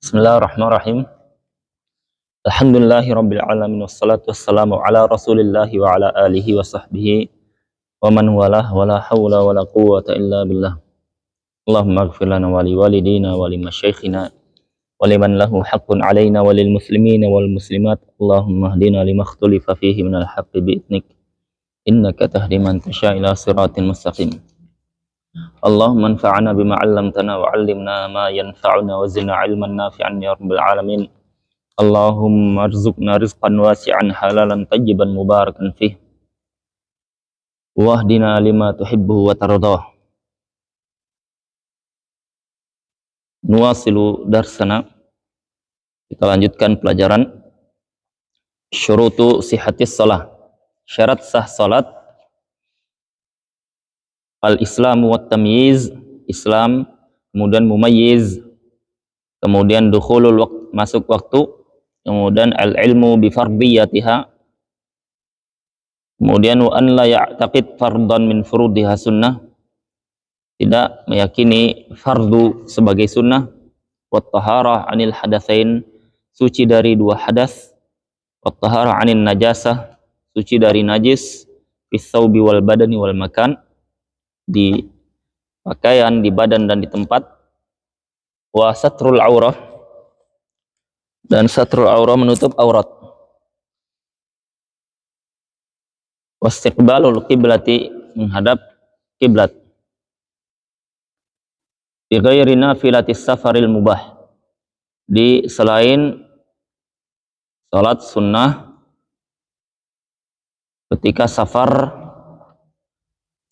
Bismillahirrahmanirrahim. Alhamdulillahi rabbil alamin wassalatu wassalamu ala rasulillahi wa ala alihi wa sahbihi wa man walah wa la hawla wa la quwwata illa billah. Allahumma ighfir lana wa li walidina wa li masyaikhina wa liman lahu haqqun alaina wa lil muslimina wal muslimat. Allahumma hdina lima ikhtalifa fihi minal haqqi bi'idnik innaka tahdi man tasha ila siratin mustaqim. Allahumma anfa'na bima 'allamtana wa 'allimna ma yanfa'una wa zidna 'ilman nafi'an ya rabbal alamin. Allahumma arzuqna rizqan wasi'an halalan tayyiban mubarakan fih wahdina lima tuhibbu wa tardah. Nuwasilu darsana, kita lanjutkan pelajaran syurutu sihatis shalah, syarat sah salat. Al-Islamu wa tamyiz, Islam, kemudian mumayyiz, kemudian dukhulul waqt, masuk waktu, kemudian al-ilmu bi fardiyatiha, kemudian wa an la ya'taqid fardan min furudiha sunnah, tidak meyakini fardu sebagai sunnah, wa taharah anil hadatsain, suci dari dua hadas, wa taharah anin najasah, suci dari najis, fis thawbi wal badani wal makan, di pakaian, di badan dan di tempat, wa satrul aurah, dan satrul aurah menutup aurat, wastiqbalul qiblati, menghadap kiblat, bi ghairi nafilatis safaril mubah, di selain salat sunnah ketika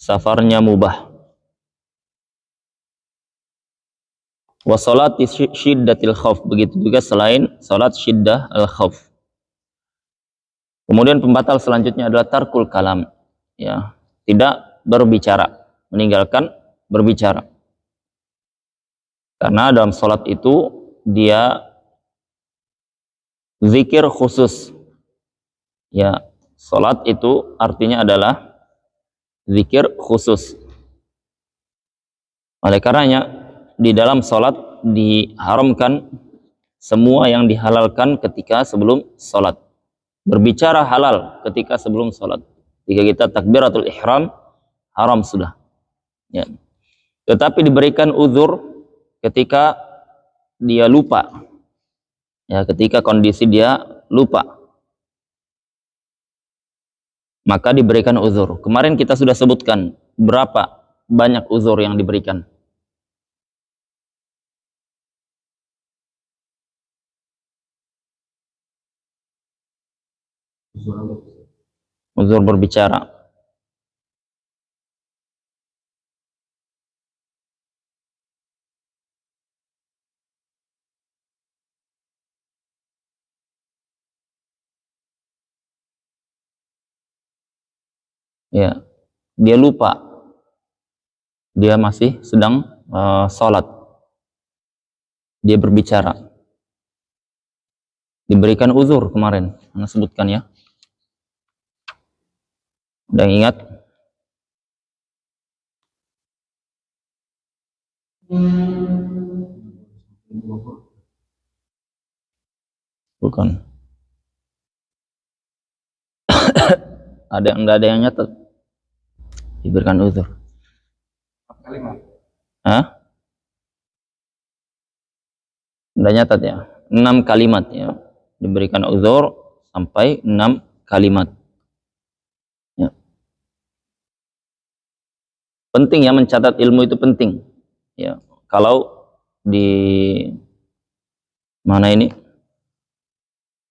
safarnya mubah, wa salati syiddatil khauf, begitu juga selain salat syiddah al khauf. Kemudian pembatal selanjutnya adalah tarkul kalam, ya, tidak berbicara, meninggalkan berbicara, karena dalam salat itu dia zikir khusus, ya, salat itu artinya adalah zikir khusus. Oleh karenanya di dalam salat diharamkan semua yang dihalalkan ketika sebelum salat. Berbicara halal ketika sebelum salat. Jika kita takbiratul ihram, haram sudah. Ya. Tetapi diberikan uzur ketika dia lupa. Ya, ketika kondisi dia lupa, maka diberikan uzur. Kemarin kita sudah sebutkan berapa banyak uzur yang diberikan. Uzur berbicara. Ya, dia lupa, dia masih sedang sholat, dia berbicara, diberikan uzur kemarin, Anda sebutkan ya. Udah ingat? Bukan. Nggak ada yang nyatet. Diberikan uzur. Kalimat. Hah? Nggak nyatet ya. 6 kalimat ya. Diberikan uzur sampai 6 kalimat. Ya. Penting ya, mencatat ilmu itu penting. Ya. Kalau di mana ini?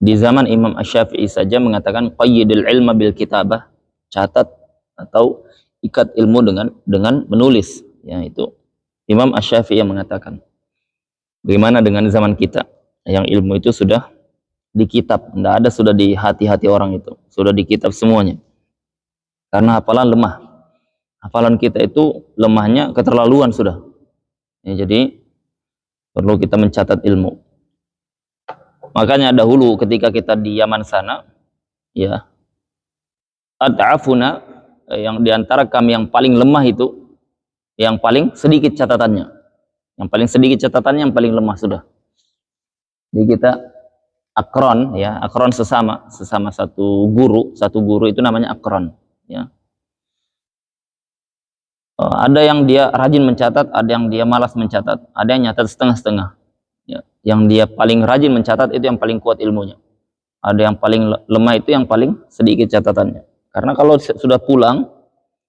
Di zaman Imam Asy-Syafi'i saja mengatakan qayyidul ilma bil kitabah, catat atau ikat ilmu dengan menulis. Ya, itu Imam Asy-Syafi'i yang mengatakan. Bagaimana dengan zaman kita yang ilmu itu sudah di kitab, tidak ada sudah di hati-hati orang itu, sudah di kitab semuanya. Karena hafalan lemah. Hafalan kita itu lemahnya keterlaluan sudah. Ya, jadi perlu kita mencatat ilmu. Makanya dahulu ketika kita di Yaman sana, ya, ad'afuna, yang diantara kami yang paling lemah itu, yang paling sedikit catatannya, yang paling sedikit catatannya, yang paling lemah sudah. Jadi kita akron, ya, akron sesama satu guru itu namanya akron, ya. Ada yang dia rajin mencatat, ada yang dia malas mencatat, ada yang nyatat setengah-setengah, ya. Yang dia paling rajin mencatat itu yang paling kuat ilmunya, ada yang paling lemah itu yang paling sedikit catatannya. Karena kalau sudah pulang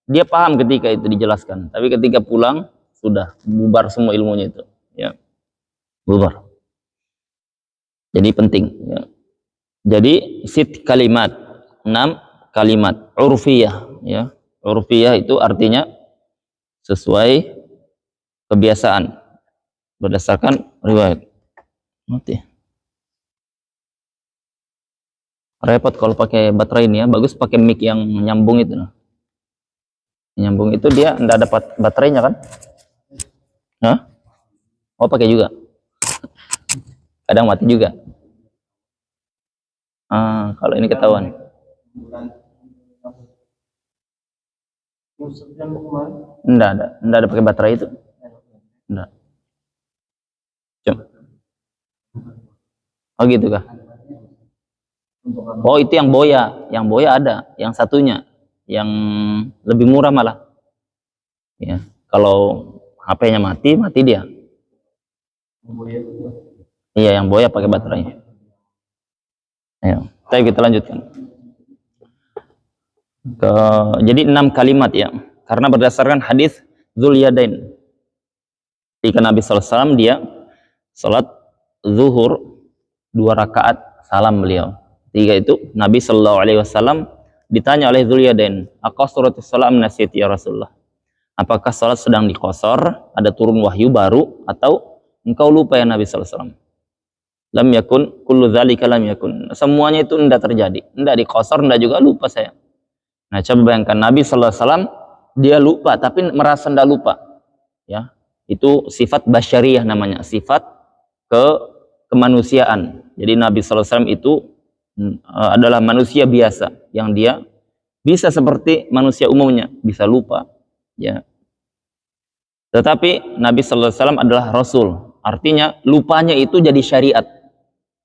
dia paham ketika itu dijelaskan, tapi ketika pulang sudah bubar semua ilmunya itu, ya, bubar. Jadi penting, ya. Jadi kalimat 6 kalimat urfiyah, ya. Urfiyah itu artinya sesuai kebiasaan berdasarkan riwayat. Mati. Repot kalau pakai baterai ini, ya. Bagus pakai mic yang nyambung itu. Nah. Nyambung itu dia enggak dapat baterainya kan? Hah? Oh, pakai juga. Kadang mati juga. Kalau ini ketahuan. Enggak ada pakai baterai itu. Enggak. Oh gitu kah? Oh itu yang boya ada, yang satunya, yang lebih murah malah. Ya, kalau HP-nya mati dia. Iya, yang boya pakai baterai. Ayo, kita lanjutkan. Jadi 6 kalimat, ya, karena berdasarkan hadis Dzul-Yadain. Ketika Nabi SAW dia salat zuhur 2 rakaat, salam beliau. Ketika itu Nabi SAW ditanya oleh Dzul-Yadain, aqasratus salam nasyid ya Rasulullah, apakah salat sedang dikosor, ada turun wahyu baru, atau engkau lupa ya Nabi SAW? Lam yakun kullu dzalika lam yakun, semuanya itu tidak terjadi, tidak dikosor, tidak juga lupa saya. Nah, coba bayangkan Nabi SAW dia lupa tapi merasa tidak lupa, ya. Itu sifat basyariyah namanya, sifat kemanusiaan. Jadi Nabi SAW itu adalah manusia biasa yang dia bisa seperti manusia umumnya, bisa lupa, ya. Tetapi Nabi SAW adalah Rasul, artinya lupanya itu jadi syariat.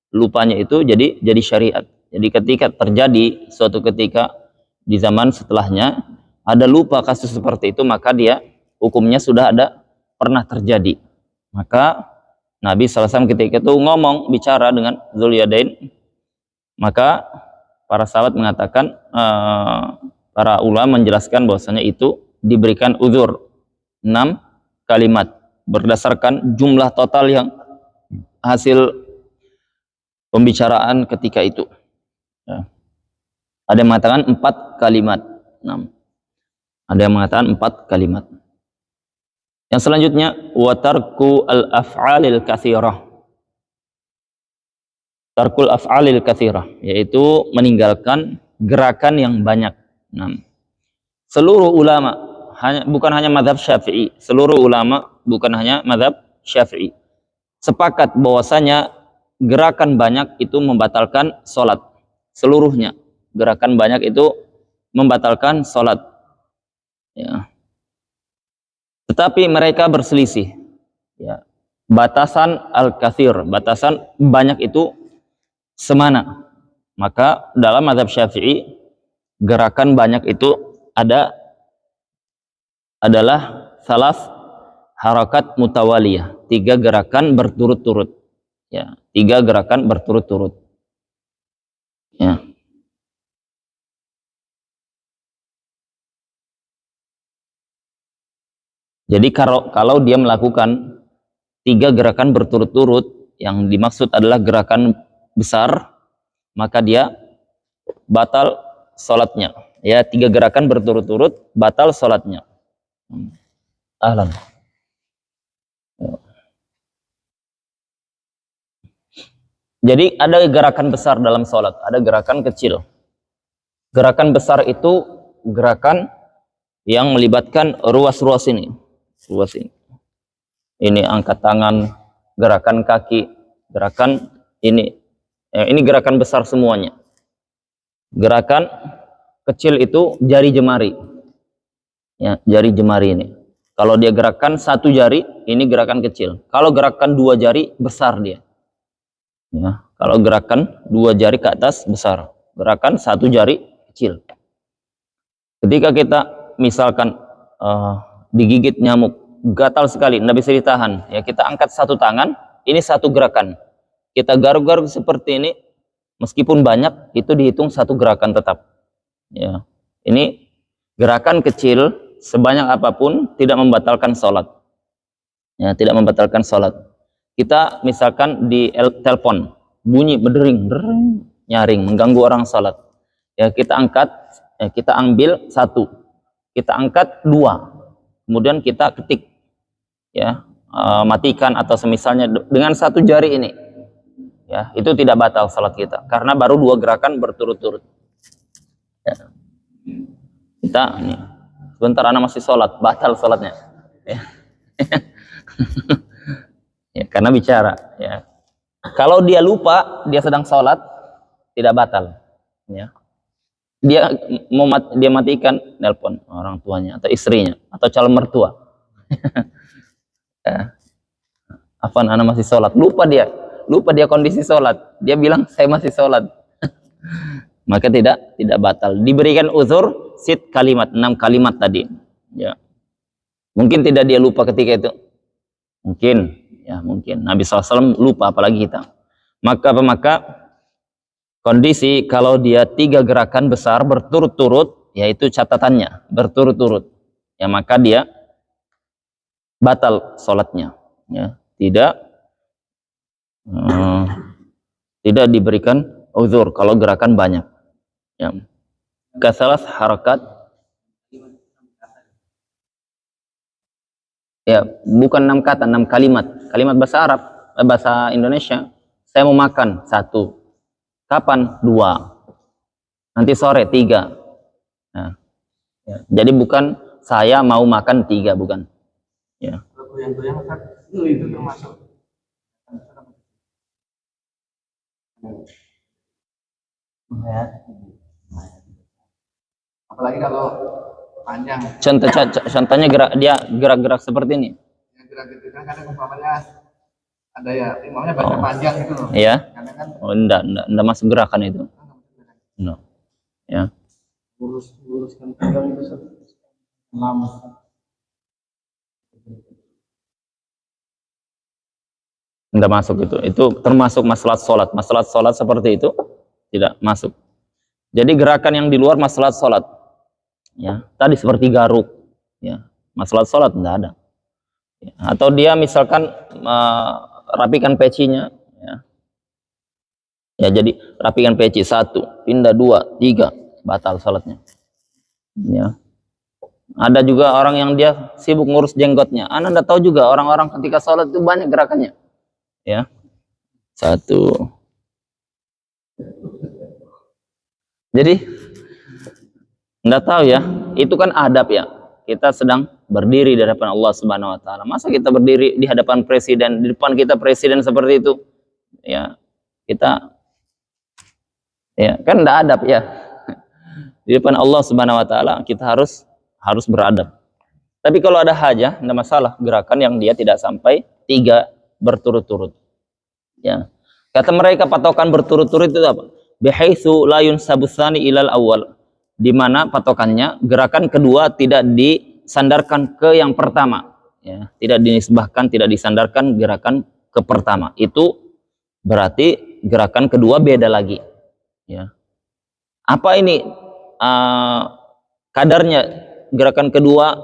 Lupanya itu jadi syariat. Jadi ketika terjadi suatu ketika di zaman setelahnya ada lupa kasus seperti itu, maka dia hukumnya sudah ada pernah terjadi. Maka Nabi SAW ketika itu bicara dengan Dzul-Yadain, maka para sahabat mengatakan, para ulama menjelaskan bahwasanya itu diberikan uzur 6 kalimat berdasarkan jumlah total yang hasil pembicaraan ketika itu, ya. Ada yang mengatakan 4 kalimat, 6. Ada yang mengatakan 4 kalimat. Yang selanjutnya watarku al-af'alil katsirah. Tarkul af'alil katsirah, yaitu meninggalkan gerakan yang banyak. 6. Seluruh ulama, bukan hanya mazhab Syafi'i, seluruh ulama bukan hanya mazhab Syafi'i sepakat bahwasanya gerakan banyak itu membatalkan sholat. Seluruhnya gerakan banyak itu membatalkan sholat, ya. Tetapi mereka berselisih, ya. Batasan al-katsir, batasan banyak itu semana. Maka dalam mazhab Syafi'i gerakan banyak itu adalah salas harakat mutawaliyah, 3 gerakan berturut-turut, ya, 3 gerakan berturut-turut, ya. Jadi kalau dia melakukan 3 gerakan berturut-turut, yang dimaksud adalah gerakan besar, maka dia batal sholatnya, ya. 3 gerakan berturut-turut batal sholatnya. Ahlan. Jadi ada gerakan besar dalam sholat, ada gerakan kecil. Gerakan besar itu gerakan yang melibatkan ruas-ruas ini. Ruas ini. Ini angkat tangan, gerakan kaki, gerakan ini. Ini gerakan besar semuanya. Gerakan kecil itu jari jemari. Ya, jari jemari ini. Kalau dia gerakan 1 jari, ini gerakan kecil. Kalau gerakan 2 jari, besar dia. Ya, kalau gerakan 2 jari ke atas besar, gerakan 1 jari kecil. Ketika kita misalkan digigit nyamuk, gatal sekali, tidak bisa ditahan, ya kita angkat 1 tangan, ini 1 gerakan. Kita garuk-garuk seperti ini, meskipun banyak, itu dihitung 1 gerakan tetap. Ya, ini gerakan kecil sebanyak apapun tidak membatalkan sholat. Ya, tidak membatalkan sholat. Kita misalkan di telepon, bunyi berdering, nyaring, mengganggu orang sholat. Ya kita angkat, ya, kita ambil 1, kita angkat 2, kemudian kita ketik, ya matikan atau semisalnya dengan 1 jari ini, ya itu tidak batal salat kita karena baru 2 gerakan berturut-turut. Ya. Kita ini sebentar anak masih sholat, batal sholatnya. Ya. Ya, karena bicara. Ya. Kalau dia lupa dia sedang sholat, tidak batal. Ya. Dia matikan nelpon orang tuanya atau istrinya atau calon mertua. Ya. Afan anak masih sholat, lupa dia kondisi sholat, dia bilang saya masih sholat. Maka tidak batal, diberikan uzur 6 kalimat tadi. Ya, mungkin tidak dia lupa ketika itu, mungkin Nabi SAW lupa, apalagi kita. Maka kondisi kalau dia 3 gerakan besar berturut-turut, yaitu catatannya berturut-turut, ya maka dia batal sholatnya. Ya, tidak diberikan uzur kalau gerakan banyak. Ya, kasalas harakat. Ya, bukan 6 kata, 6 kalimat. Kalimat bahasa Arab, bahasa Indonesia. Saya mau makan 1. Kapan? 2. Nanti sore 3. Nah, ya. Jadi bukan saya mau makan 3, bukan. Ya. Itu termasuk. Apalagi kalau panjang. Contohnya gerak-gerak seperti ini. Ya, gerak gitu kan kadang umpamanya ada ya imamnya baca panjang gitu loh. Iya. Kan, enggak masuk gerakan itu. No. Ya. Luruskan pinggang itu lama. Enggak masuk itu termasuk masalah sholat seperti itu tidak masuk. Jadi gerakan yang di luar masalah sholat, ya tadi seperti garuk, ya masalah sholat enggak ada. Ya, atau dia misalkan rapikan pecinya, ya jadi rapikan peci 1, pindah 2, 3, batal sholatnya. Ya. Ada juga orang yang dia sibuk ngurus jenggotnya. Anda enggak tahu juga orang-orang ketika sholat itu banyak gerakannya. Ya, 1. Jadi enggak tahu ya, itu kan adab ya. Kita sedang berdiri di hadapan Allah Subhanahu wa taala. Masa kita berdiri di hadapan presiden, di depan kita presiden seperti itu? Ya, kita ya kan enggak adab ya. Di depan Allah Subhanahu wa taala kita harus beradab. Tapi kalau ada hajah, enggak masalah, gerakan yang dia tidak sampai 3 berturut-turut. Ya. Kata mereka patokan berturut-turut itu apa? Bihaitsu la yunsabu tsani ilal awal. Di mana patokannya gerakan kedua tidak disandarkan ke yang pertama, ya, tidak dinisbahkan, tidak disandarkan gerakan ke pertama. Itu berarti gerakan kedua beda lagi, ya. Apa ini kadarnya gerakan kedua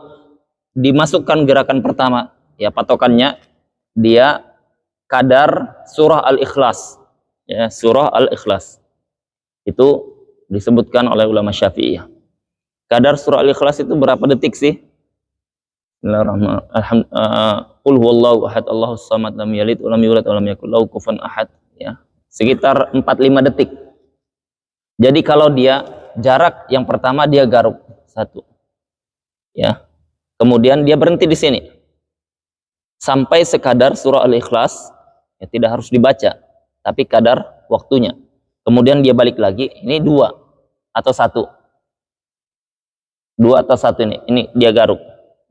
dimasukkan gerakan pertama? Ya, patokannya dia kadar surah Al-Ikhlas, ya, surah Al-Ikhlas itu disebutkan oleh ulama Syafi'iyah. Kadar surah Al-Ikhlas itu berapa detik sih? Bismillahirrahmanirrahim. Qul huwallahu ahad, Allahus samad, lam yalid wa lam yulad wa lam yakul lahu kufuwan ahad, ya. Sekitar 4-5 detik. Jadi kalau dia jarak yang pertama dia garuk 1. Ya. Kemudian dia berhenti di sini. Sampai sekadar surah Al-Ikhlas, ya, tidak harus dibaca, tapi kadar waktunya. Kemudian dia balik lagi, ini 2 atau 1. 2 atau 1 ini dia garuk.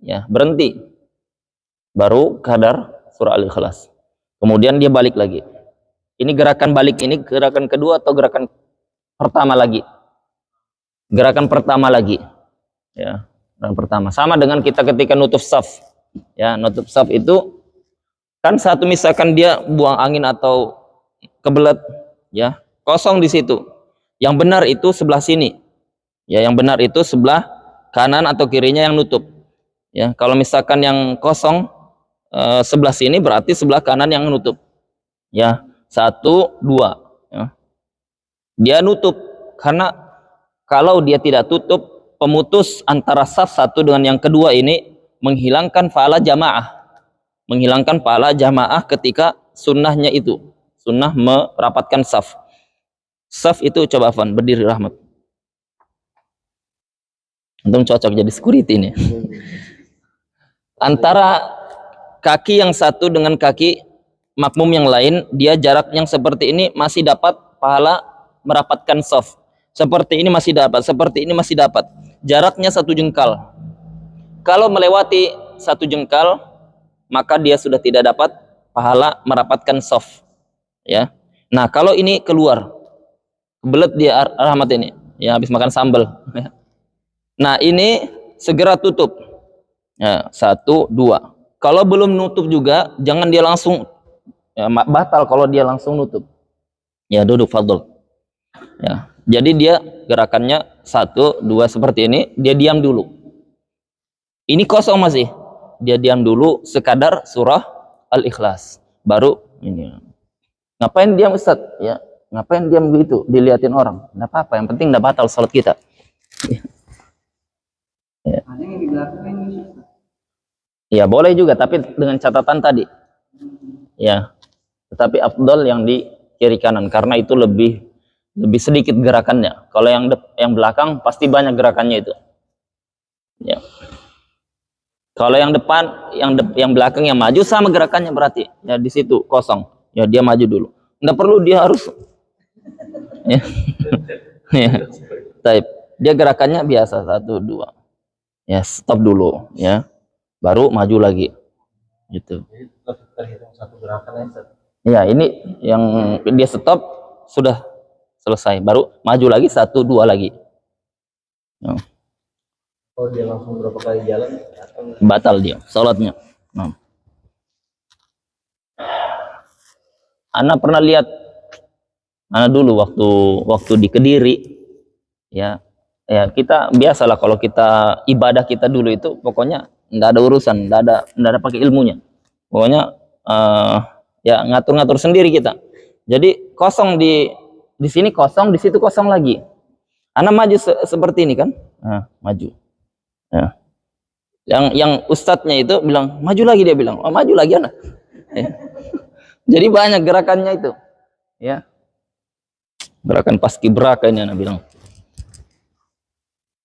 Ya, berhenti. Baru kadar surah Al-Ikhlas. Kemudian dia balik lagi. Ini gerakan balik ini gerakan kedua atau gerakan pertama lagi? Gerakan pertama lagi. Ya, gerakan pertama. Sama dengan kita ketika nutup saf. Ya, nutup saf itu kan satu misalkan dia buang angin atau kebelet, ya, kosong di situ. Yang benar itu sebelah sini. Ya, yang benar itu sebelah kanan atau kirinya yang nutup. Ya, kalau misalkan yang kosong sebelah sini berarti sebelah kanan yang nutup. Ya, 1, 2. Ya. Dia nutup karena kalau dia tidak tutup, pemutus antara saf satu dengan yang kedua ini menghilangkan pahala jamaah. Menghilangkan pahala jamaah ketika sunnahnya itu. Sunnah merapatkan saf. Saf itu coba Afan, berdiri Rahmat. Antum cocok jadi security ini. Antara kaki yang satu dengan kaki makmum yang lain, dia jarak yang seperti ini masih dapat pahala merapatkan saf. Seperti ini masih dapat, seperti ini masih dapat. Jaraknya 1 jengkal. Kalau melewati 1 jengkal, maka dia sudah tidak dapat pahala merapatkan saf. Ya. Nah, kalau ini keluar, belet dia Rahmat ini, ya habis makan sambal. Nah, ini segera tutup. Ya, 1, 2. Kalau belum nutup juga, jangan dia langsung, ya, batal kalau dia langsung nutup. Ya, duduk fadl. Ya, jadi dia gerakannya 1, 2 seperti ini, dia diam dulu. Ini kosong masih, dia diam dulu sekadar surah Al-Ikhlas. Baru ini. Ngapain diam Ustaz? Ya, ngapain diam begitu? Dilihatin orang. Enggak apa-apa, yang penting enggak batal salat kita. Ya. Ya boleh juga, tapi dengan catatan tadi. Ya, tetapi afdal yang di kiri kanan karena itu lebih sedikit gerakannya. Kalau yang belakang pasti banyak gerakannya itu. Ya. Kalau yang depan, yang belakang yang maju sama gerakannya berarti. Ya di situ kosong. Ya dia maju dulu. Nggak perlu dia harus. Ya. Ya. Type. Dia gerakannya biasa 1, 2. Ya stop dulu. Ya. Baru maju lagi. Gitu. Terhitung 1 gerakan ya. Ya ini yang dia stop sudah selesai. Baru maju lagi 1, 2 lagi. Ya. Oh dia langsung berapa kali jalan? Batal dia salatnya. Nah. Ana pernah lihat, Ana dulu waktu di Kediri, ya kita biasalah kalau kita ibadah kita dulu itu pokoknya nggak ada urusan, nggak ada pakai ilmunya, pokoknya ya ngatur-ngatur sendiri kita. Jadi kosong di sini kosong, di situ kosong lagi. Ana maju seperti ini kan, nah, maju. Ya. Yang ustadznya itu bilang maju lagi, dia bilang oh maju lagi Ana. Ya. Jadi banyak gerakannya itu, ya gerakan paskibraka ini Ana bilang.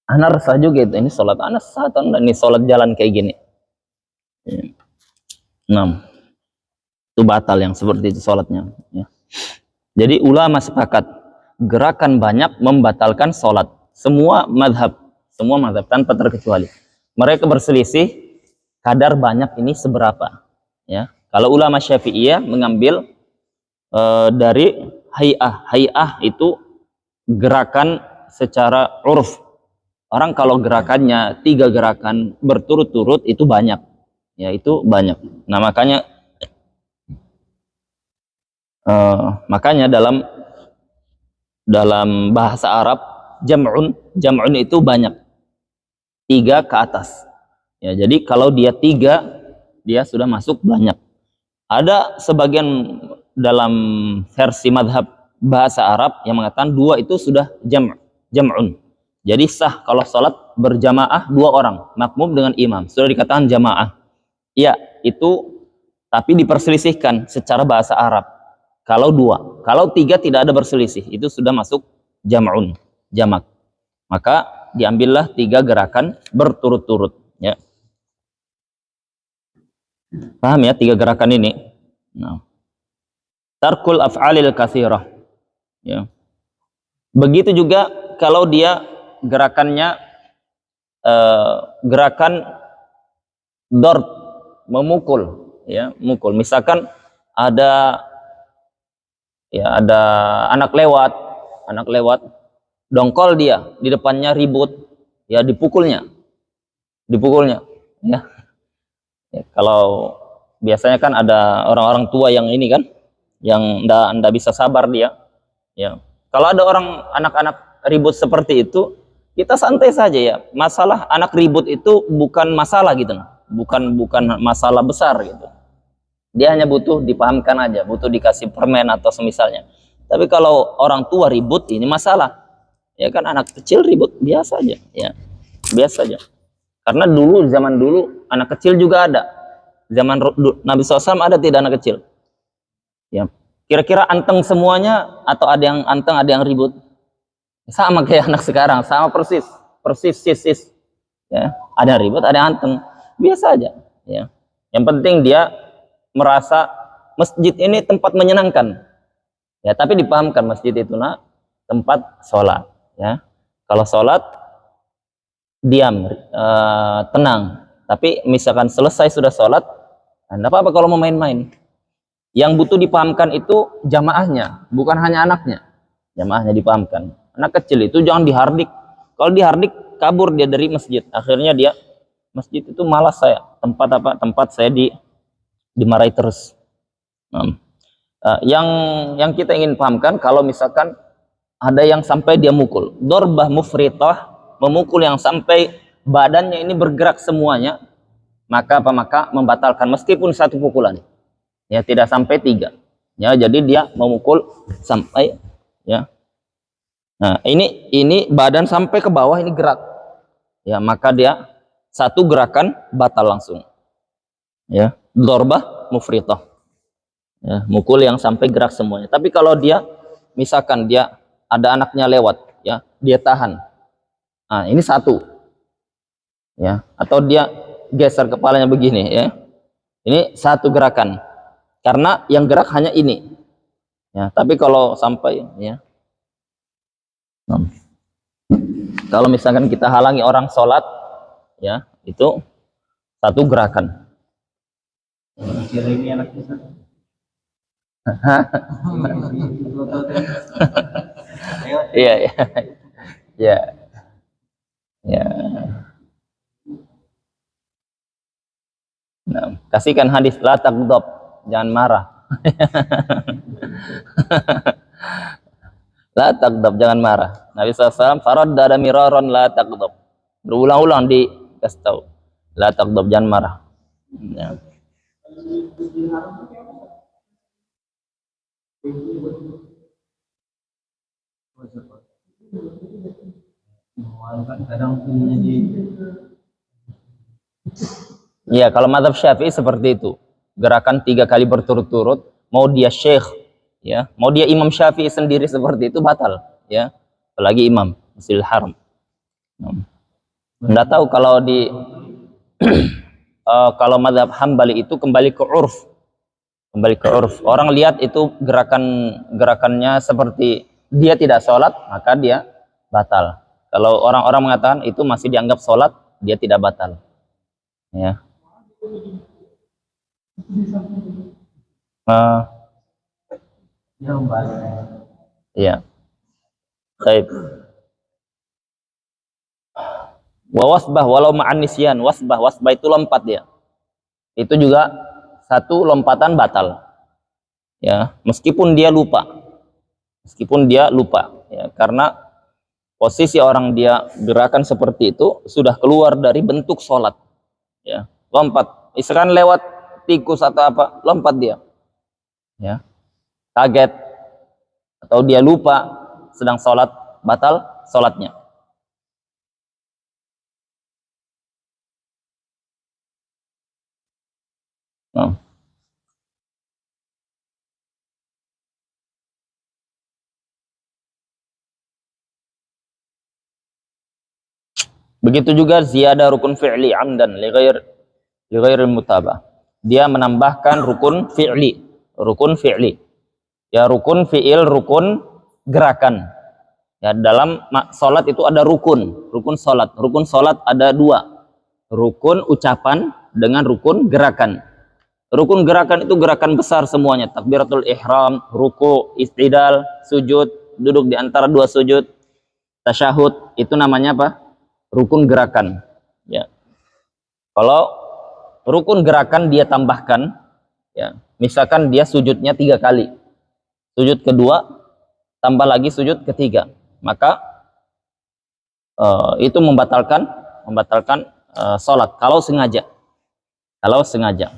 Ana resah juga itu, ini sholat Ana sah atau enggak, ini sholat jalan kayak gini. Ya. 6 itu batal yang seperti itu sholatnya. Ya. Jadi ulama sepakat gerakan banyak membatalkan sholat. Semua madhab tanpa terkecuali. Mereka berselisih kadar banyak ini seberapa. Ya. Kalau ulama Syafi'iyah mengambil dari hay'ah itu gerakan secara uruf. Orang kalau gerakannya 3 gerakan berturut-turut itu banyak. Ya, itu banyak. Nah, makanya dalam bahasa Arab jam'un itu banyak. 3 ke atas. Ya, jadi kalau dia 3 dia sudah masuk banyak. Ada sebagian dalam versi madhab bahasa Arab yang mengatakan 2 itu sudah jam'un. Jadi sah kalau sholat berjamaah 2 orang, makmum dengan imam, sudah dikatakan jamaah. Iya, itu tapi diperselisihkan secara bahasa Arab. Kalau 2, kalau 3 tidak ada berselisih, itu sudah masuk jam'un, jamak. Maka diambillah 3 gerakan berturut-turut. Ya. Paham ya 3 gerakan ini? Nah. Tarkul af'alil katsirah. Ya. Begitu juga kalau dia gerakannya gerakan darb, memukul, ya, mukul. Misalkan ada Ya, ada anak lewat, dongkol dia, di depannya ribut, ya dipukulnya, ya. Ya, kalau biasanya kan ada orang-orang tua yang ini kan, yang ndak bisa sabar dia, ya. Kalau ada orang anak-anak ribut seperti itu, kita santai saja ya. Masalah anak ribut itu bukan masalah gitu, bukan masalah besar gitu. Dia hanya butuh dipahamkan aja, butuh dikasih permen atau semisalnya. Tapi kalau orang tua ribut, ini masalah. Ya kan, anak kecil ribut biasa aja, ya. Biasa aja. Karena zaman dulu anak kecil juga ada. Zaman Nabi SAW ada tidak anak kecil? Ya. Kira-kira anteng semuanya atau ada yang anteng, ada yang ribut? Sama kayak anak sekarang, sama persis. Ya. Ada yang ribut, ada yang anteng. Biasa aja, ya. Yang penting dia merasa masjid ini tempat menyenangkan. Ya, tapi dipahamkan masjid itu tempat sholat, ya. Kalau sholat diam, tenang. Tapi misalkan selesai sudah sholat, tidak apa-apa kalau mau main-main. Yang butuh dipahamkan itu jamaahnya, bukan hanya anaknya. Jamaahnya dipahamkan. Anak kecil itu jangan dihardik. Kalau dihardik, kabur dia dari masjid. Akhirnya dia, masjid itu malas saya. Tempat saya dimarahi terus. Yang kita ingin pahamkan, kalau misalkan ada yang sampai dia mukul, dorbah mufritah, memukul yang sampai badannya ini bergerak semuanya, maka membatalkan meskipun satu pukulan, ya, tidak sampai 3, ya. Jadi dia memukul sampai, ya. Nah, ini badan sampai ke bawah ini gerak, ya, maka dia satu gerakan batal langsung, ya. Dorbah mufritah, ya, mukul yang sampai gerak semuanya. Tapi kalau dia misalkan dia ada anaknya lewat, ya, dia tahan, nah ini satu, ya, atau dia geser kepalanya begini, ya, ini satu gerakan, karena yang gerak hanya ini, ya. Tapi kalau sampai, ya, kalau misalkan kita halangi orang sholat, ya, itu satu gerakan. Ini anak kita. Iya, iya, ya, ya. Nah, kasihkan hadis la taghdab, jangan marah. La taghdab, jangan marah. Nabi SAW faraddada miraran la taghdab, berulang-ulang dikasih tahu la taghdab, jangan marah, ya. Ya, kalau mazhab Syafi'i seperti itu, gerakan 3 kali berturut-turut, mau dia syekh, ya, mau dia Imam Syafi'i sendiri seperti itu batal, ya, apalagi imam Masjidil Haram. Nggak tahu kalau di kalau mazhab Hambali itu kembali ke urf, orang lihat itu gerakannya seperti dia tidak sholat, maka dia batal. Kalau orang-orang mengatakan itu masih dianggap sholat, dia tidak batal, ya. Ya, baik. Wasbah walau ma'an nisyan, wasbah itu lompat dia. Itu juga satu lompatan batal, ya, meskipun dia lupa, ya, karena posisi orang dia gerakan seperti itu sudah keluar dari bentuk sholat, ya. Lompat, misalkan lewat tikus atau apa, lompat dia, ya, kaget atau dia lupa sedang sholat, batal sholatnya. Begitu juga ziyadah rukun fi'li amdan li ghairil mutabah. Dia menambahkan rukun fi'li. Ya, rukun fi'il, rukun gerakan. Ya, dalam salat itu ada rukun salat. Rukun salat ada 2. Rukun ucapan dengan rukun gerakan. Rukun gerakan itu gerakan besar semuanya. Takbiratul ihram, ruku, istidal, sujud, duduk di antara dua sujud, tasyahud, itu namanya apa? Rukun gerakan. Ya. Kalau rukun gerakan dia tambahkan, ya, misalkan dia sujudnya 3 kali, sujud kedua tambah lagi sujud ketiga, maka itu membatalkan sholat kalau sengaja. Kalau sengaja.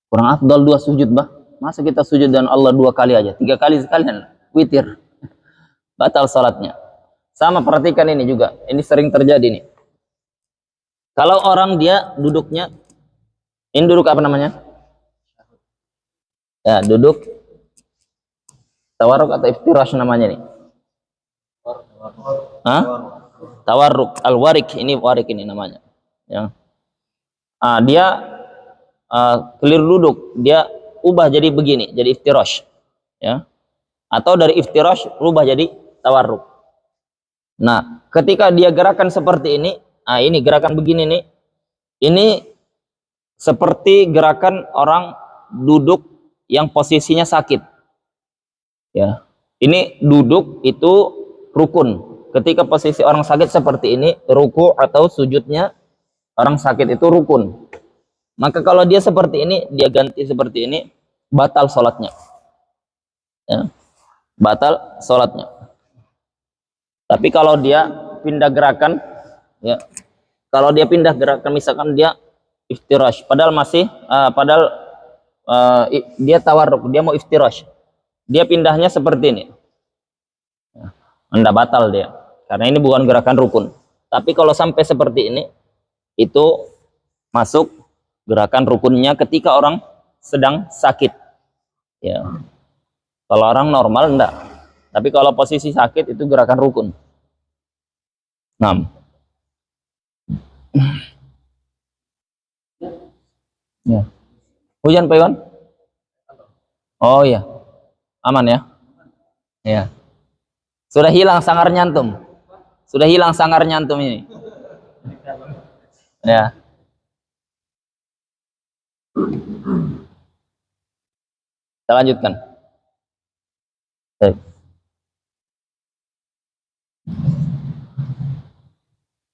Kurang afdal 2 sujud, bah. Masa kita sujud dan Allah 2 kali aja, 3 kali sekalian witir, batal sholatnya. Sama, perhatikan ini juga, ini sering terjadi nih. Kalau orang dia duduknya, ini duduk apa namanya? Ya, duduk tawarruk atau iftirash namanya nih. Hah? Tawarruk, al-warik, ini warik ini namanya. Ya. Dia keliru duduk, dia ubah jadi begini, jadi iftirash, ya. Atau dari iftirash rubah jadi tawarruk. Nah, ketika dia gerakan seperti ini, ini gerakan begini nih, ini seperti gerakan orang duduk yang posisinya sakit, ya. Ini duduk itu rukun. Ketika posisi orang sakit seperti ini, ruku atau sujudnya orang sakit itu rukun. Maka kalau dia seperti ini, dia ganti seperti ini, batal sholatnya, ya. Batal sholatnya. Tapi kalau dia pindah gerakan, ya, kalau dia pindah gerakan, misalkan dia iftirash, padahal masih dia tawarruk, dia mau iftirash, dia pindahnya seperti ini, ya, enggak batal dia, karena ini bukan gerakan rukun. Tapi kalau sampai seperti ini, itu masuk gerakan rukunnya ketika orang sedang sakit, ya. Kalau orang normal enggak, tapi kalau posisi sakit itu gerakan rukun. 6. Ya. Hujan Pak Iwan? Oh iya, aman ya? Ya. Sudah hilang sangar nyantum. Sudah hilang sangar nyantum ini. Ya. Kita lanjutkan. Baik.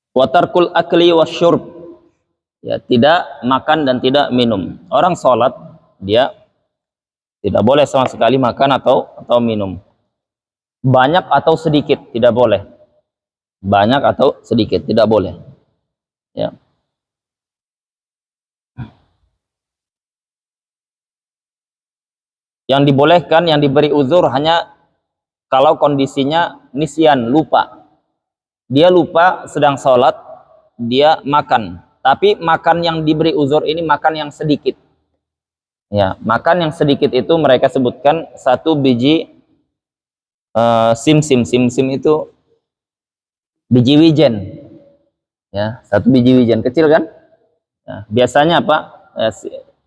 Watarkul akli wasyurb, ya, tidak makan dan tidak minum. Orang sholat dia tidak boleh sama sekali makan atau minum. Banyak atau sedikit tidak boleh. Banyak atau sedikit tidak boleh, ya. Yang dibolehkan, yang diberi uzur hanya kalau kondisinya nisyan, lupa. Dia lupa sedang sholat, dia makan. Tapi makan yang diberi uzur ini makan yang sedikit. Ya, makan yang sedikit itu mereka sebutkan 1 biji simsim. Simsim itu biji wijen. Ya, 1 biji wijen kecil kan? Ya, biasanya apa?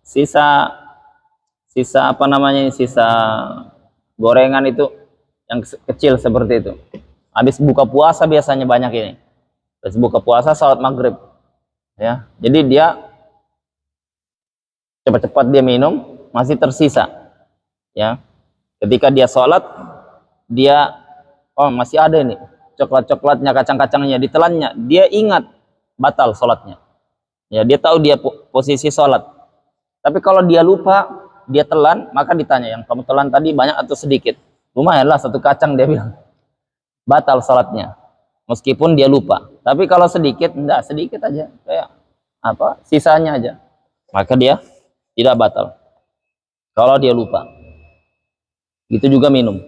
Sisa apa namanya? Sisa gorengan itu yang kecil seperti itu. Habis buka puasa biasanya banyak ini. Habis buka puasa salat maghrib, ya. Jadi dia cepat-cepat dia minum, masih tersisa, ya. Ketika dia sholat, dia masih ada ini coklat-coklatnya, kacang-kacangnya, ditelannya, dia ingat, batal sholatnya, ya. Dia tahu dia posisi sholat. Tapi kalau dia lupa, dia telan, maka ditanya, yang kamu telan tadi banyak atau sedikit? Lumayanlah 1 kacang, dia bilang. Batal sholatnya, meskipun dia lupa. Tapi kalau sedikit, enggak, sedikit aja, kayak apa, sisanya aja, maka dia tidak batal kalau dia lupa. Itu juga minum.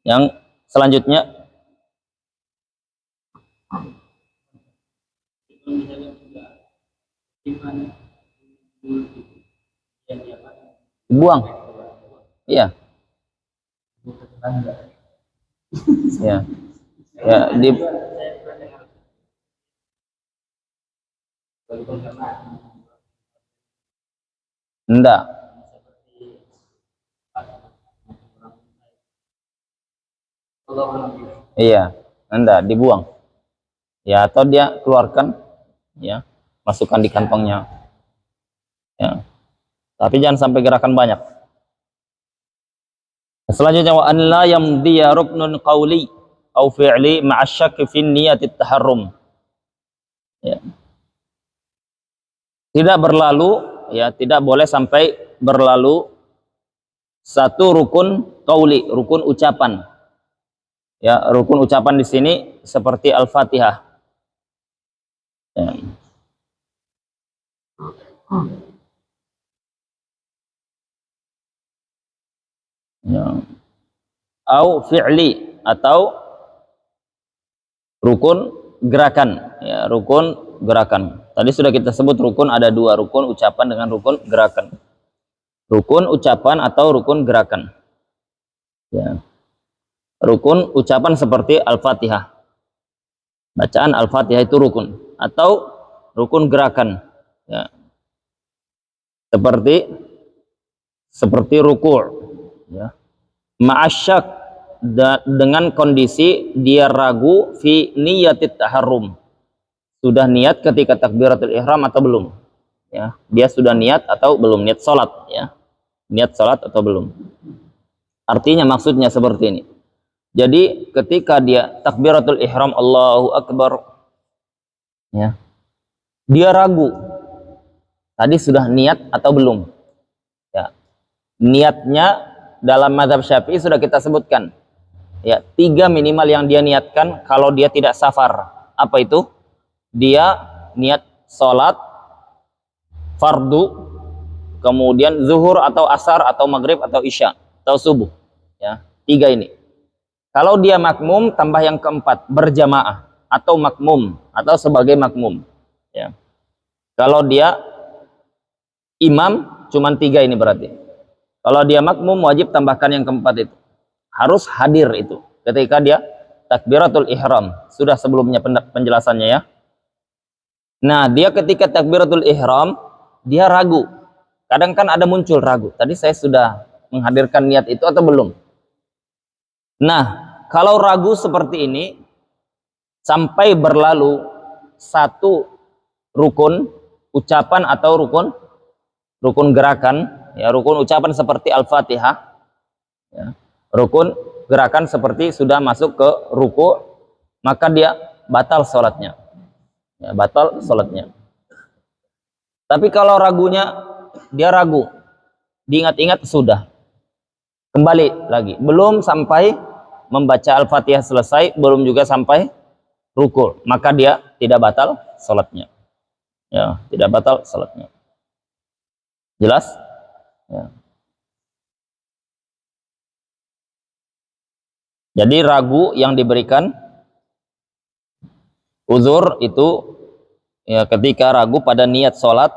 Yang selanjutnya, buang, iya, ya, ya, enggak, iya, enggak, dibuang, ya, atau dia keluarkan, ya, masukkan di kantongnya, ya. Tapi jangan sampai gerakan banyak. Selanjutnya wa an la yamdiya ruknun qawli au fi'li ma'a syakki fi niyyati taharrum. Ya. Tidak berlalu, ya, tidak boleh sampai berlalu satu rukun qauli, rukun ucapan. Ya, rukun ucapan di sini seperti Al-Fatihah. Ya. Ya. Au fi'li, atau rukun gerakan, ya, rukun gerakan. Tadi sudah kita sebut rukun ada dua, rukun ucapan dengan rukun gerakan. Rukun ucapan atau rukun gerakan. Ya. Rukun ucapan seperti Al-Fatihah. Bacaan Al-Fatihah itu rukun, atau rukun gerakan, ya. Seperti ruku', ya. Ma'asyak, dengan kondisi dia ragu fi niyatit taharrum. Sudah niat ketika takbiratul ihram atau belum? Ya, dia sudah niat atau belum niat salat, ya. Niat salat atau belum? Artinya maksudnya seperti ini. Jadi ketika dia takbiratul ihram Allahu Akbar, ya, dia ragu tadi sudah niat atau belum, ya. Niatnya dalam mazhab Syafi'i sudah kita sebutkan, ya, 3 minimal yang dia niatkan kalau dia tidak safar. Apa itu? Dia niat sholat fardu, kemudian zuhur atau asar atau maghrib atau isya atau subuh, ya, 3 ini. Kalau dia makmum, tambah yang keempat, berjamaah atau makmum atau sebagai makmum, ya. Kalau dia imam, cuman 3 ini berarti. Kalau dia makmum, wajib tambahkan yang keempat itu. Harus hadir itu ketika dia takbiratul ihram. Sudah sebelumnya penjelasannya, ya. Nah, dia ketika takbiratul ihram, dia ragu. Kadang kan ada muncul ragu. Tadi saya sudah menghadirkan niat itu atau belum? Nah, kalau ragu seperti ini, sampai berlalu satu rukun ucapan atau rukun gerakan, ya, rukun ucapan seperti Al-Fatihah, ya, rukun gerakan seperti sudah masuk ke ruku, maka dia batal sholatnya, ya, batal sholatnya. Tapi kalau ragunya, dia ragu, diingat-ingat sudah, kembali lagi, belum sampai membaca Al-Fatihah selesai, belum juga sampai ruku, maka dia tidak batal sholatnya, ya, tidak batal sholatnya. Jelas? Ya. Jadi ragu yang diberikan uzur itu, ya, ketika ragu pada niat sholat,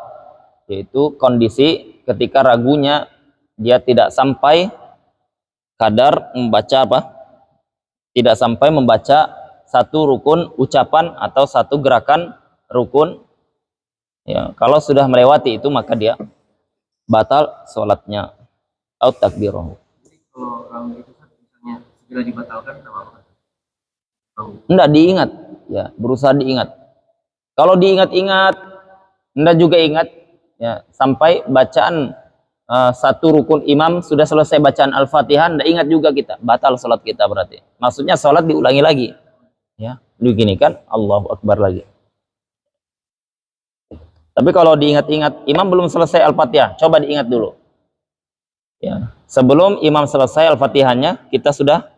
yaitu kondisi ketika ragunya dia tidak sampai kadar membaca apa? Tidak sampai membaca satu rukun ucapan atau satu gerakan rukun, ya. Kalau sudah melewati itu, maka dia batal sholatnya atau takbirah. Kalau orang itu misalnya segera dibatalkan, apa? Enggak diingat, ya, berusaha diingat. Kalau diingat-ingat, enggak juga ingat, ya, sampai bacaan satu rukun imam sudah selesai bacaan Al-Fatihah, enggak ingat juga kita, batal sholat kita berarti. Maksudnya sholat diulangi lagi, ya, begini kan, Allahu Akbar lagi. Tapi kalau diingat-ingat, imam belum selesai Al-Fatihah, coba diingat dulu, ya. Sebelum imam selesai Al-Fatihahnya, kita sudah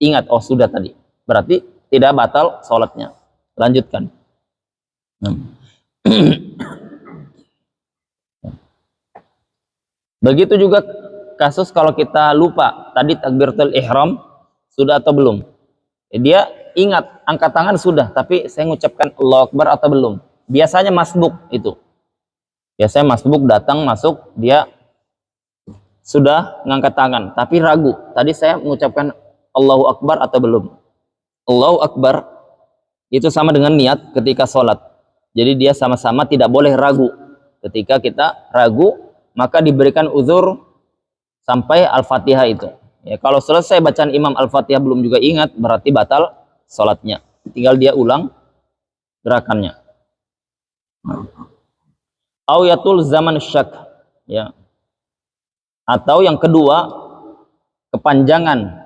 ingat, oh sudah tadi, berarti tidak batal sholatnya. Lanjutkan. Begitu juga kasus kalau kita lupa tadi takbiratul ihram sudah atau belum. Dia ingat angkat tangan sudah, tapi saya mengucapkan Allahu Akbar atau belum. Biasanya masbuk itu. Biasanya masbuk datang masuk, dia sudah mengangkat tangan, tapi ragu. Tadi saya mengucapkan Allahu Akbar atau belum. Allahu Akbar itu sama dengan niat ketika sholat. Jadi dia sama-sama tidak boleh ragu. Ketika kita ragu, maka diberikan uzur sampai Al-Fatihah itu. Ya, kalau selesai bacaan imam Al-Fatihah belum juga ingat, berarti batal sholatnya. Tinggal dia ulang gerakannya. Au yatul zaman syak, ya. Atau yang kedua, kepanjangan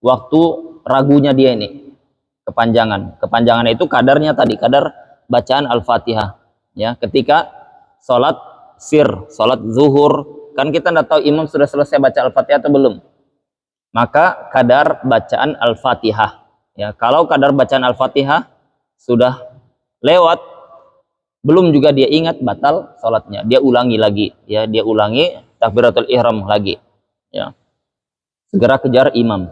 waktu ragunya dia ini. Kepanjangan itu kadarnya tadi, kadar bacaan Al-Fatihah. Ya, ketika sholat sholat zuhur, kan kita tidak tahu imam sudah selesai baca Al-Fatihah atau belum. Maka kadar bacaan Al-Fatihah. Ya, kalau kadar bacaan Al-Fatihah sudah lewat, belum juga dia ingat, batal sholatnya. Dia ulangi lagi, ya, dia ulangi takbiratul ihram lagi. Ya, segera kejar imam.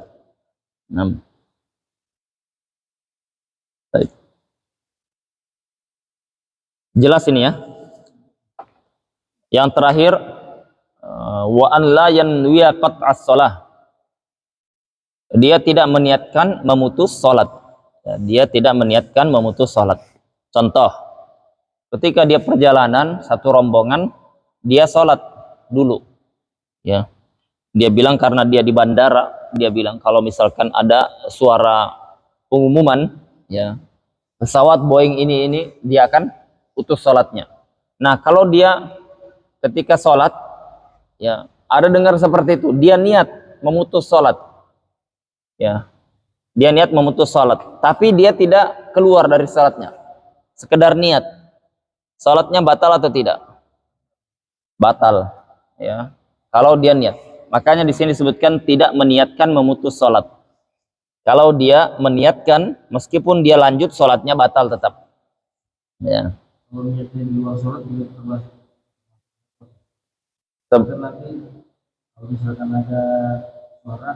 Baik. Jelas ini ya. Yang terakhir, wa an la yanwiya qat'as shalah. Dia tidak meniatkan memutus salat. Ya, dia tidak meniatkan memutus salat. Contoh, ketika dia perjalanan satu rombongan, dia salat dulu. Ya. Dia bilang karena dia di bandara, dia bilang kalau misalkan ada suara pengumuman, ya, pesawat Boeing ini dia akan putus salatnya. Nah, kalau dia ketika sholat, ya, ada dengar seperti itu, dia niat memutus sholat, ya, dia niat memutus sholat, tapi dia tidak keluar dari sholatnya, sekedar niat, sholatnya batal atau tidak? Batal, ya, kalau dia niat. Makanya di sini disebutkan tidak meniatkan memutus sholat. Kalau dia meniatkan, meskipun dia lanjut, sholatnya batal tetap. Ya. Kalau niatnya di luar sholat juga terbatas. Nanti kalau misalkan ada suara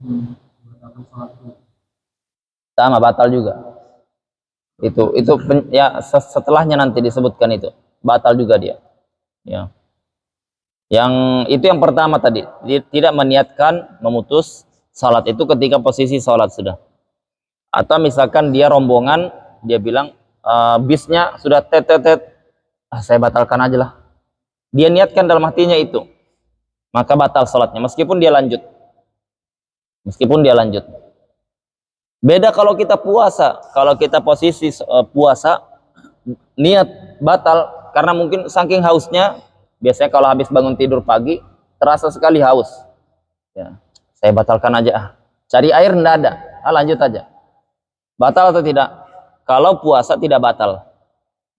membatalkan sholat itu. Sama, batal juga. Itu ya, setelahnya nanti disebutkan itu batal juga dia. Ya. Yang itu yang pertama tadi, dia tidak meniatkan memutus salat itu ketika posisi salat sudah. Atau misalkan dia rombongan, dia bilang bisnya sudah saya batalkan aja lah. Dia niatkan dalam hatinya itu, maka batal salatnya meskipun dia lanjut. Meskipun dia lanjut. Beda kalau kita puasa. Kalau kita posisi puasa, niat batal karena mungkin saking hausnya. Biasanya kalau habis bangun tidur pagi, terasa sekali haus. Ya, saya batalkan aja. Cari air enggak ada. Lanjut aja. Batal atau tidak? Kalau puasa tidak batal.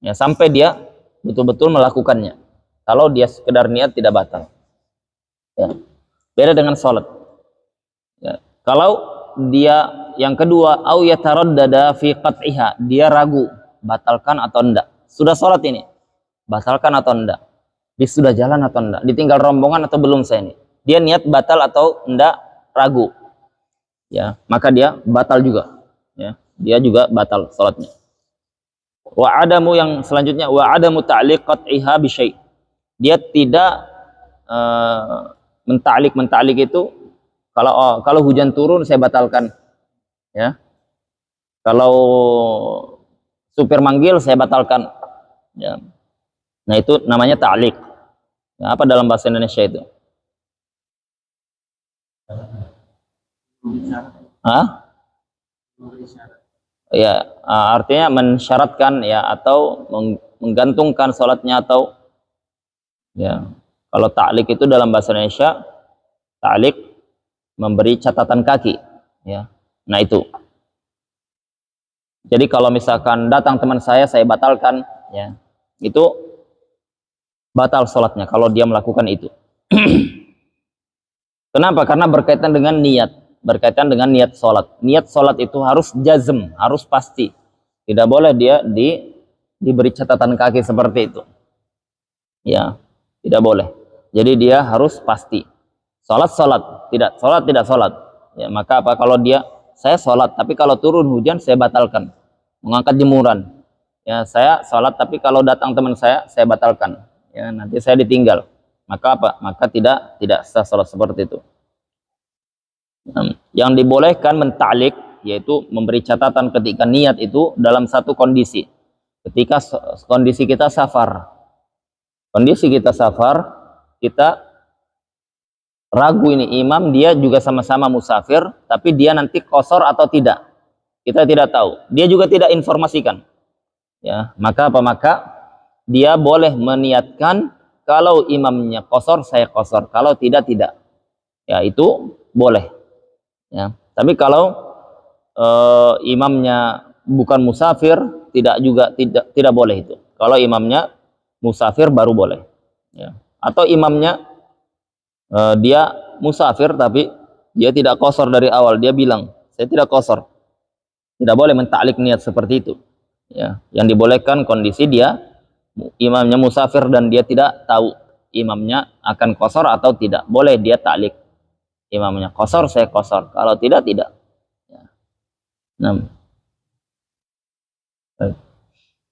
Ya, sampai dia betul-betul melakukannya. Kalau dia sekedar niat tidak batal. Ya. Beda dengan sholat. Ya. Kalau dia yang kedua, au yataraddada fi qat'iha, dia ragu batalkan atau enggak. Sudah sholat ini, batalkan atau enggak? Dia sudah jalan atau enggak? Ditinggal rombongan atau belum saya ini? Dia niat batal atau enggak, ragu. Ya, maka dia batal juga. Ya, dia juga batal sholatnya. Wa adamu, yang selanjutnya, wa adamu ta'liq qat'iha bi syai'. Dia tidak menta'liq itu kalau hujan turun saya batalkan. Ya. Kalau supir manggil saya batalkan. Ya. Nah, itu namanya ta'liq. Ya, apa dalam bahasa Indonesia itu? Ya, artinya mensyaratkan, ya, atau menggantungkan sholatnya, atau ya, kalau ta'liq itu dalam bahasa Indonesia, ta'liq memberi catatan kaki, ya. Nah, itu. Jadi kalau misalkan datang teman saya batalkan, ya, itu batal sholatnya kalau dia melakukan itu. Kenapa? Karena berkaitan dengan niat, berkaitan dengan niat sholat. Niat sholat itu harus jazm, harus pasti. Tidak boleh dia diberi catatan kaki seperti itu. Ya, tidak boleh. Jadi dia harus pasti. Sholat, tidak sholat. Ya, maka apa? Kalau dia, saya sholat, tapi kalau turun hujan saya batalkan. Mengangkat jemuran. Ya, saya sholat, tapi kalau datang teman saya batalkan. Ya, nanti saya ditinggal. Maka apa? Maka tidak sah sholat seperti itu. Yang dibolehkan menta'liq, yaitu memberi catatan ketika niat itu dalam satu kondisi. Ketika kondisi kita safar. Kondisi kita safar, kita ragu ini imam, dia juga sama-sama musafir, tapi dia nanti qashar atau tidak. Kita tidak tahu. Dia juga tidak informasikan. Ya, maka apa? Maka dia boleh meniatkan kalau imamnya qasar saya qasar, kalau tidak tidak. Ya itu boleh. Ya. Tapi kalau imamnya bukan musafir, tidak boleh itu. Kalau imamnya musafir baru boleh. Ya. Atau imamnya dia musafir tapi dia tidak qasar dari awal, dia bilang saya tidak qasar. Tidak boleh mentaklik niat seperti itu. Ya. Yang dibolehkan kondisi dia imamnya musafir dan dia tidak tahu imamnya akan qasar atau tidak. Boleh dia taklik. Imamnya qasar saya qasar, kalau tidak tidak. Ya. Nah. Baik.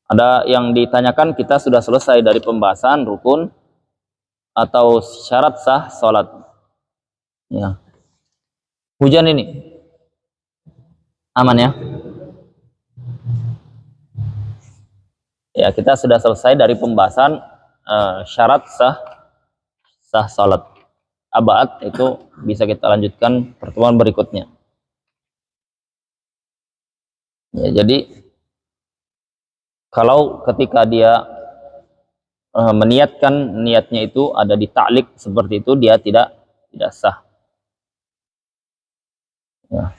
Ada yang ditanyakan, kita sudah selesai dari pembahasan rukun atau syarat sah salat. Ya. Hujan ini aman ya? Ya, kita sudah selesai dari pembahasan syarat sah salat. Abad itu bisa kita lanjutkan pertemuan berikutnya. Ya, jadi kalau ketika dia meniatkan niatnya itu ada di ta'lik seperti itu, dia tidak sah. Ya.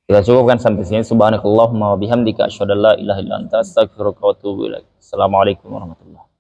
Kita cukupkan sampai sini. Subhanakallahumma wa bihamdika asyhadu an la ilaha illa anta astaghfiruka wa atubu ilaik. Assalamualaikum warahmatullahi wabarakatuh.